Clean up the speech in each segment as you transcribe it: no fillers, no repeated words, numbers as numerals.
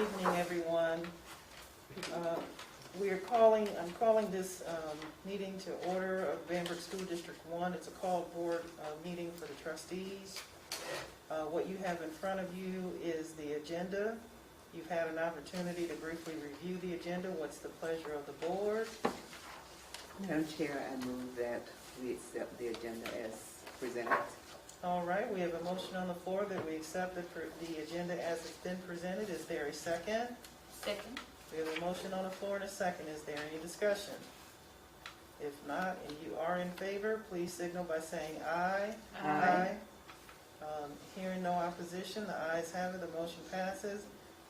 evening, everyone. I'm calling this meeting to order of Bamberg School District 1. It's a called board meeting for the trustees. What you have in front of you is the agenda. You've had an opportunity to briefly review the agenda. What's the pleasure of the board? Madam Chair, I move that we accept the agenda as presented. All right, we have a motion on the floor that we accept the agenda as it's been presented. Is there a second? Second. We have a motion on the floor and a second. Is there any discussion? If not, and you are in favor, please signal by saying aye. Aye. Hearing no opposition, the ayes have it, the motion passes.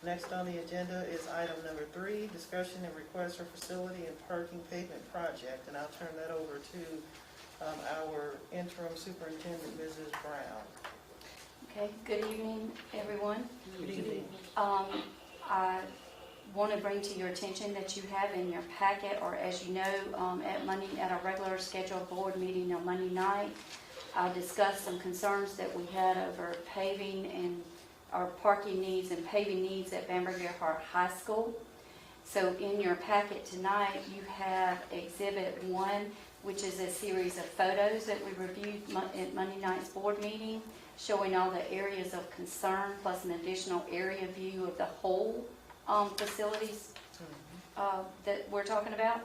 Next on the agenda is item number 3, discussion and request for facility and parking pavement project. And I'll turn that over to our interim superintendent, Mrs. Brown. Okay, good evening, everyone. Good evening. I want to bring to your attention that you have in your packet, or as you know, at our regular scheduled board meeting on Monday night, I discussed some concerns that we had over paving and our parking needs and paving needs at Bamberg High School. So in your packet tonight, you have Exhibit 1, which is a series of photos that we reviewed at Monday night's board meeting, showing all the areas of concern, plus an additional area view of the whole facilities that we're talking about.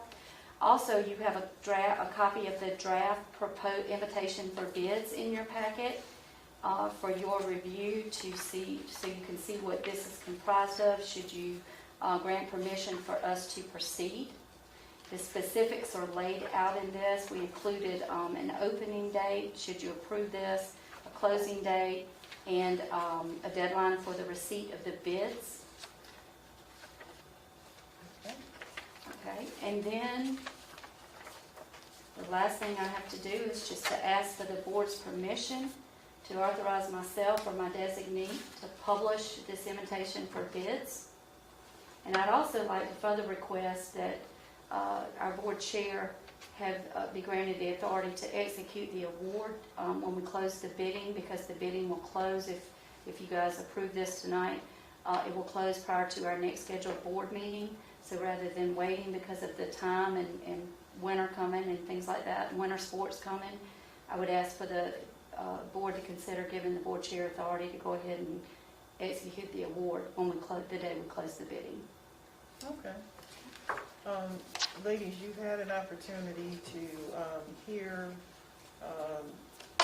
Also, you have a copy of the draft proposed invitation for bids in your packet for your review to see, so you can see what this is comprised of should you grant permission for us to proceed. The specifics are laid out in this. We included an opening date, should you approve this, a closing date, and a deadline for the receipt of the bids. Okay, and then the last thing I have to do is just to ask for the board's permission to authorize myself or my designee to publish this invitation for bids. And I'd also like to further request that our board chair be granted the authority to execute the award when we close the bidding, because the bidding will close if you guys approve this tonight. It will close prior to our next scheduled board meeting. So rather than waiting because of the time and winter coming and things like that, winter sports coming, I would ask for the board to consider giving the board chair authority to go ahead and execute the award when the day we close the bidding. Okay. Ladies, you've had an opportunity to hear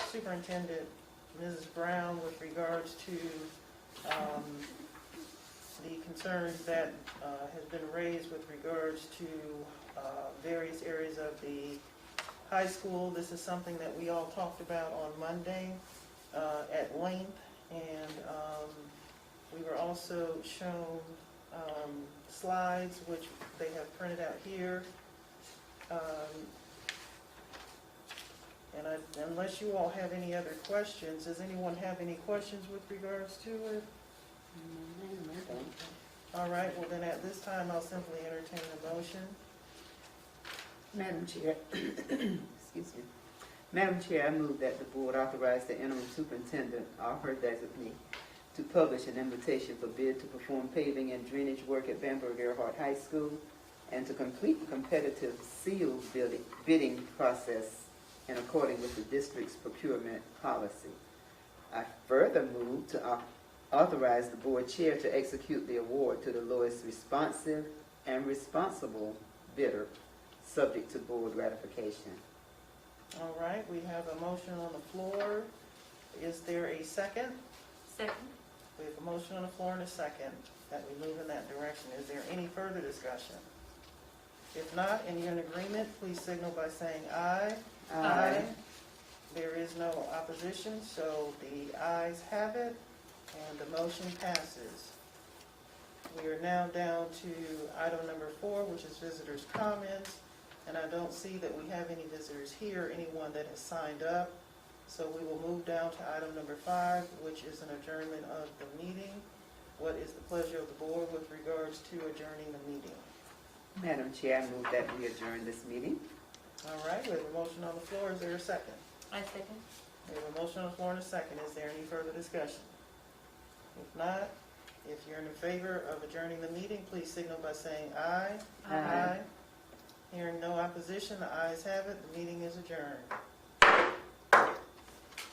Superintendent Mrs. Brown with regards to the concerns that has been raised with regards to various areas of the high school. This is something that we all talked about on Monday at length, and we were also shown slides which they have printed out here. And unless you all have any other questions, does anyone have any questions with regards to it? All right, well then at this time I'll simply entertain a motion. Madam Chair, excuse me. Madam Chair, I move that the board authorize the interim superintendent or her designee to publish an invitation for bid to perform paving and drainage work at Bamberg High School and to complete the competitive sealed bidding process in accordance with the district's procurement policy. I further move to authorize the board chair to execute the award to the lowest responsive and responsible bidder, subject to board ratification. All right, we have a motion on the floor. Is there a second? Second. We have a motion on the floor and a second that we move in that direction. Is there any further discussion? If not, and you're in agreement, please signal by saying aye. Aye. There is no opposition, so the ayes have it, and the motion passes. We are now down to item number 4, which is visitors' comments, and I don't see that we have any visitors here, anyone that has signed up. So we will move down to item number 5, which is an adjournment of the meeting. What is the pleasure of the board with regards to adjourning the meeting? Madam Chair, I move that we adjourn this meeting. All right, we have a motion on the floor. Is there a second? I second. We have a motion on the floor and a second. Is there any further discussion? If not, If you're in favor of adjourning the meeting, please signal by saying aye. Aye. Hearing no opposition, the ayes have it, the meeting is adjourned.